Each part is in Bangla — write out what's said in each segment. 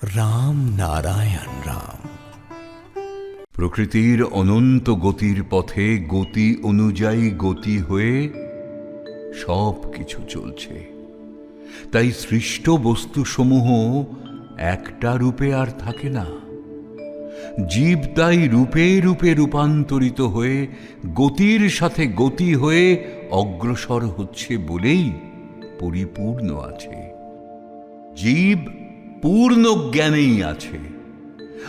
রাম নারায়ণ রাম। প্রকৃতির অনন্ত গতির পথে গতি অনুযায়ী গতি হয়ে সব কিছু চলছে। তাই সৃষ্ট বস্তুসমূহ একটা রূপে আর থাকে না। জীব তাই রূপে রূপে রূপান্তরিত হয়ে গতির সাথে গতি হয়ে অগ্রসর হচ্ছে বলেই পরিপূর্ণ আছে। জীব পূর্ণ জ্ঞানেই আছে,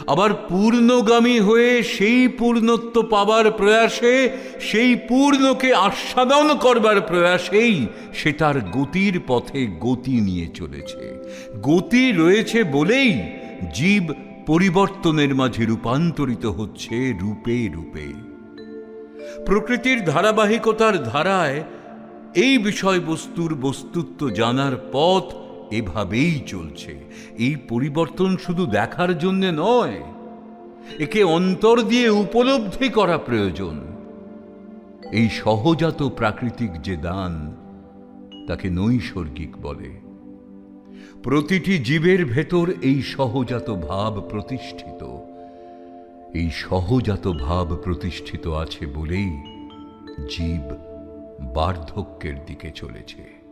আবার পূর্ণগামী হয়ে সেই পূর্ণত্ব পাবার প্রয়াসে, সেই পূর্ণকে আস্বাদন করবার প্রয়াসেই সে তার গতির পথে গতি নিয়ে চলেছে। গতি রয়েছে বলেই জীব পরিবর্তনের মাঝে রূপান্তরিত হচ্ছে রূপে রূপে। প্রকৃতির ধারাবাহিকতার ধারায় এই বিষয়বস্তুর বস্তুত্ব জানার পথ এভাবেই চলছে। এই পরিবর্তন শুধু দেখার জন্যে নয়, একে অন্তর দিয়ে উপলব্ধি করা প্রয়োজন। এই সহজাত প্রাকৃতিক যে দান, তাকে নৈসর্গিক বলে। প্রতিটি জীবের ভেতর এই সহজাত ভাব প্রতিষ্ঠিত। এই সহজাত ভাব প্রতিষ্ঠিত আছে বলেই জীব বার্ধক্যের দিকে চলেছে।